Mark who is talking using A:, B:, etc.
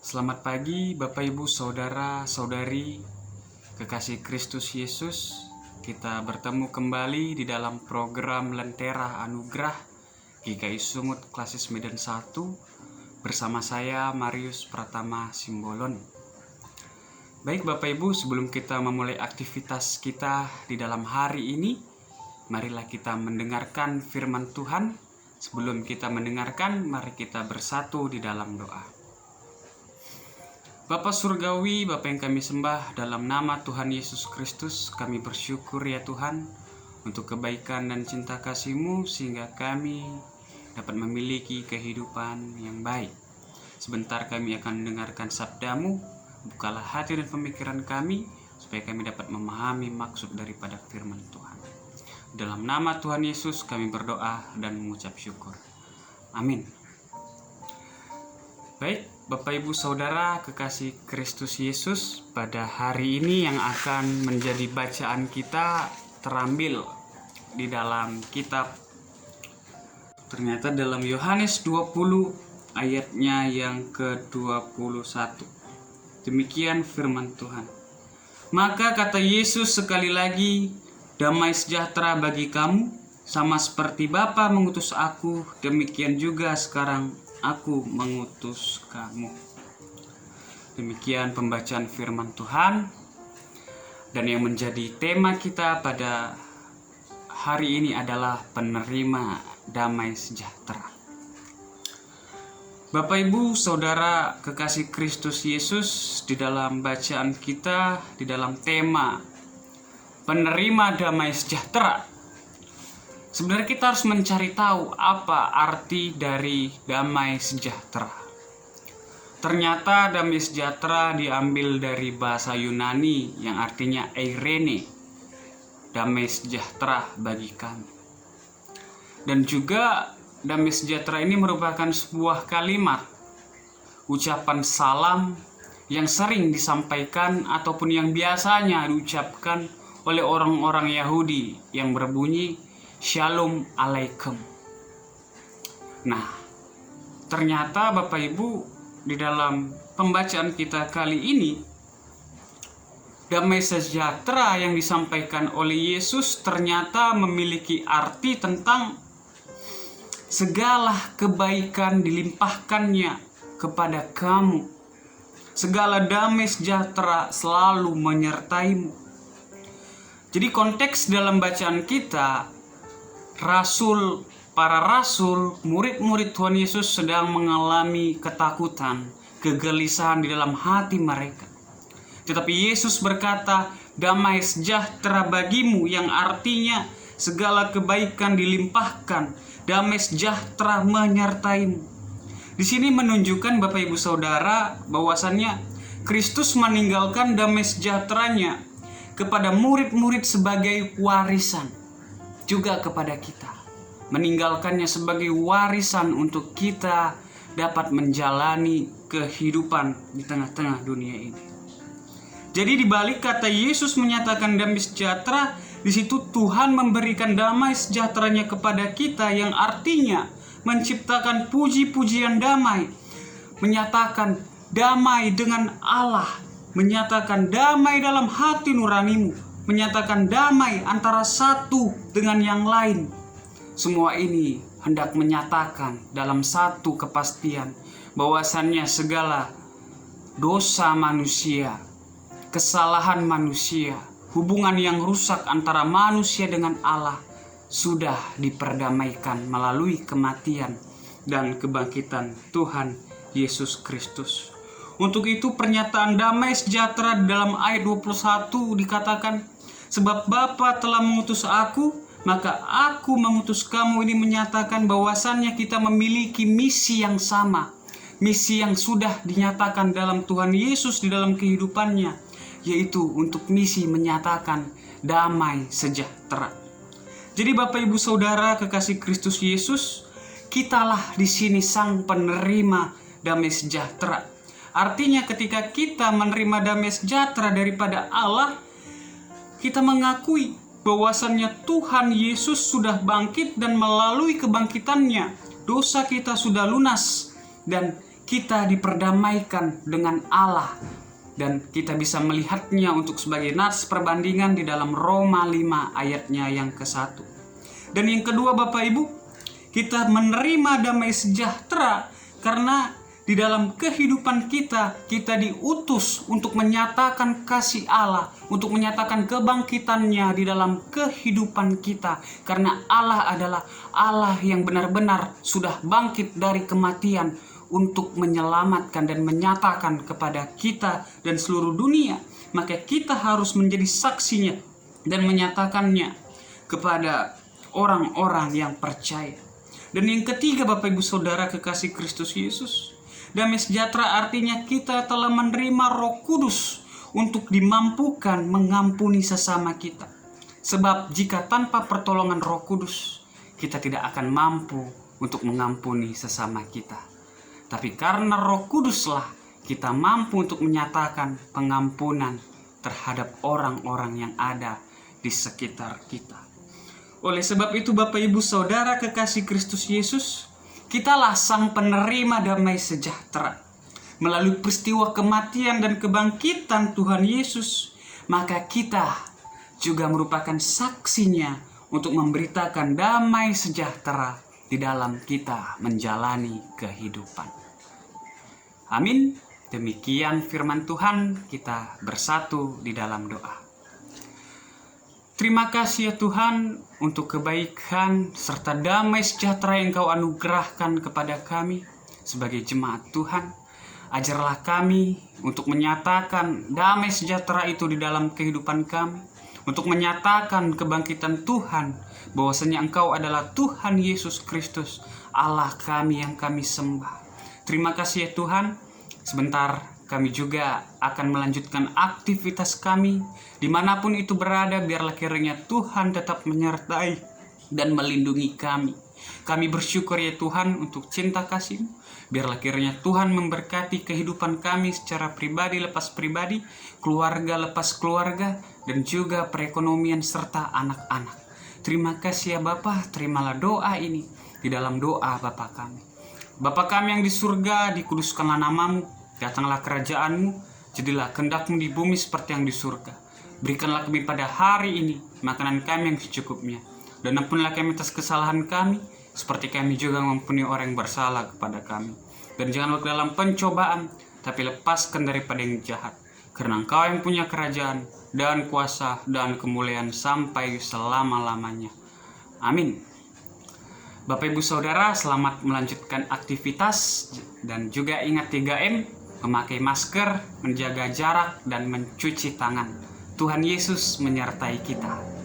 A: Selamat pagi Bapak Ibu Saudara Saudari kekasih Kristus Yesus. Kita bertemu kembali di dalam program Lentera Anugerah GKI Sumut Klasis Medan 1 bersama saya Marius Pratama Simbolon. Baik Bapak Ibu, sebelum kita memulai aktivitas kita di dalam hari ini, marilah kita mendengarkan firman Tuhan. Sebelum kita mendengarkan, mari kita bersatu di dalam doa. Bapa Surgawi, Bapa yang kami sembah, dalam nama Tuhan Yesus Kristus, kami bersyukur ya Tuhan untuk kebaikan dan cinta kasih-Mu sehingga kami dapat memiliki kehidupan yang baik. Sebentar kami akan mendengarkan sabda-Mu, bukalah hati dan pemikiran kami supaya kami dapat memahami maksud daripada firman Tuhan. Dalam nama Tuhan Yesus kami berdoa dan mengucap syukur. Amin. Baik, Bapak Ibu Saudara kekasih Kristus Yesus, pada hari ini yang akan menjadi bacaan kita terambil di dalam kitab, ternyata dalam Yohanes 20 ayatnya yang ke-21. Demikian firman Tuhan. Maka kata Yesus sekali lagi, damai sejahtera bagi kamu, sama seperti Bapa mengutus aku, demikian juga sekarang aku mengutus kamu. Demikian pembacaan firman Tuhan. Dan yang menjadi tema kita pada hari ini adalah penerima damai sejahtera. Bapak Ibu Saudara kekasih Kristus Yesus, di dalam bacaan kita di dalam tema penerima damai sejahtera, sebenarnya kita harus mencari tahu apa arti dari damai sejahtera. Ternyata damai sejahtera diambil dari bahasa Yunani yang artinya eirene, damai sejahtera bagi kami. Dan juga damai sejahtera ini merupakan sebuah kalimat, ucapan salam yang sering disampaikan ataupun yang biasanya diucapkan oleh orang-orang Yahudi yang berbunyi Shalom Alaikum. Nah, ternyata Bapak Ibu, di dalam pembacaan kita kali ini, damai sejahtera yang disampaikan oleh Yesus ternyata memiliki arti tentang segala kebaikan dilimpahkannya kepada kamu. Segala damai sejahtera selalu menyertaimu. Jadi konteks dalam bacaan kita, para rasul, murid-murid Tuhan Yesus sedang mengalami ketakutan, kegelisahan di dalam hati mereka. Tetapi Yesus berkata, damai sejahtera bagimu, yang artinya segala kebaikan dilimpahkan, damai sejahtera menyertaimu. Di sini menunjukkan Bapak Ibu Saudara bahwasannya Kristus meninggalkan damai sejahteranya kepada murid-murid sebagai warisan. Juga kepada kita, meninggalkannya sebagai warisan untuk kita dapat menjalani kehidupan di tengah-tengah dunia ini. Jadi di balik kata Yesus menyatakan damai sejahtera, di situ Tuhan memberikan damai sejahteranya kepada kita, yang artinya menciptakan puji-pujian damai, menyatakan damai dengan Allah, menyatakan damai dalam hati nuranimu, menyatakan damai antara satu dengan yang lain. Semua ini hendak menyatakan dalam satu kepastian bahwasannya segala dosa manusia, kesalahan manusia, hubungan yang rusak antara manusia dengan Allah sudah diperdamaikan melalui kematian dan kebangkitan Tuhan Yesus Kristus. Untuk itu pernyataan damai sejahtera dalam ayat 21 dikatakan, sebab Bapa telah mengutus aku, maka aku mengutus kamu. Ini menyatakan bahwasannya kita memiliki misi yang sama, misi yang sudah dinyatakan dalam Tuhan Yesus di dalam kehidupannya, yaitu untuk misi menyatakan damai sejahtera. Jadi Bapak Ibu Saudara kekasih Kristus Yesus, kitalah di sini sang penerima damai sejahtera. Artinya ketika kita menerima damai sejahtera daripada Allah, kita mengakui bahwasannya Tuhan Yesus sudah bangkit dan melalui kebangkitannya dosa kita sudah lunas dan kita diperdamaikan dengan Allah, dan kita bisa melihatnya untuk sebagai nats perbandingan di dalam Roma 5 ayatnya yang ke-1. Dan yang kedua Bapak Ibu, kita menerima damai sejahtera karena di dalam kehidupan kita diutus untuk menyatakan kasih Allah, untuk menyatakan kebangkitannya di dalam kehidupan kita. Karena Allah adalah Allah yang benar-benar sudah bangkit dari kematian untuk menyelamatkan dan menyatakan kepada kita dan seluruh dunia. Maka kita harus menjadi saksinya dan menyatakannya kepada orang-orang yang percaya. Dan yang ketiga Bapak Ibu Saudara kekasih Kristus Yesus, damai sejahtera artinya kita telah menerima Roh Kudus untuk dimampukan mengampuni sesama kita. Sebab jika tanpa pertolongan Roh Kudus, kita tidak akan mampu untuk mengampuni sesama kita. Tapi karena Roh Kuduslah kita mampu untuk menyatakan pengampunan terhadap orang-orang yang ada di sekitar kita. Oleh sebab itu Bapak Ibu Saudara kekasih Kristus Yesus, kitalah sang penerima damai sejahtera. Melalui peristiwa kematian dan kebangkitan Tuhan Yesus, maka kita juga merupakan saksinya untuk memberitakan damai sejahtera di dalam kita menjalani kehidupan. Amin. Demikian firman Tuhan, kita bersatu di dalam doa. Terima kasih ya Tuhan untuk kebaikan serta damai sejahtera yang Kau anugerahkan kepada kami sebagai jemaat Tuhan. Ajarlah kami untuk menyatakan damai sejahtera itu di dalam kehidupan kami, untuk menyatakan kebangkitan Tuhan, bahwasanya Engkau adalah Tuhan Yesus Kristus, Allah kami yang kami sembah. Terima kasih ya Tuhan. Sebentar kami juga akan melanjutkan aktivitas kami dimanapun itu berada. Biarlah kiranya Tuhan tetap menyertai dan melindungi kami. Kami bersyukur ya Tuhan untuk cinta kasih-Mu. Biarlah kiranya Tuhan memberkati kehidupan kami secara pribadi lepas pribadi, keluarga lepas keluarga, dan juga perekonomian serta anak-anak. Terima kasih ya Bapa, terimalah doa ini di dalam doa Bapa kami. Bapa kami yang di surga, dikuduskanlah nama-Mu, datanglah kerajaan-Mu, jadilah kehendak-Mu di bumi seperti yang di surga. Berikanlah kami pada hari ini makanan kami yang secukupnya, dan ampunilah kami atas kesalahan kami, seperti kami juga mengampuni orang yang bersalah kepada kami. Dan janganlah ke dalam pencobaan, tapi lepaskan daripada yang jahat. Karena Engkau yang punya kerajaan, dan kuasa, dan kemuliaan sampai selama-lamanya. Amin. Bapak Ibu Saudara, selamat melanjutkan aktivitas, dan juga ingat 3M, memakai masker, menjaga jarak, dan mencuci tangan. Tuhan Yesus menyertai kita.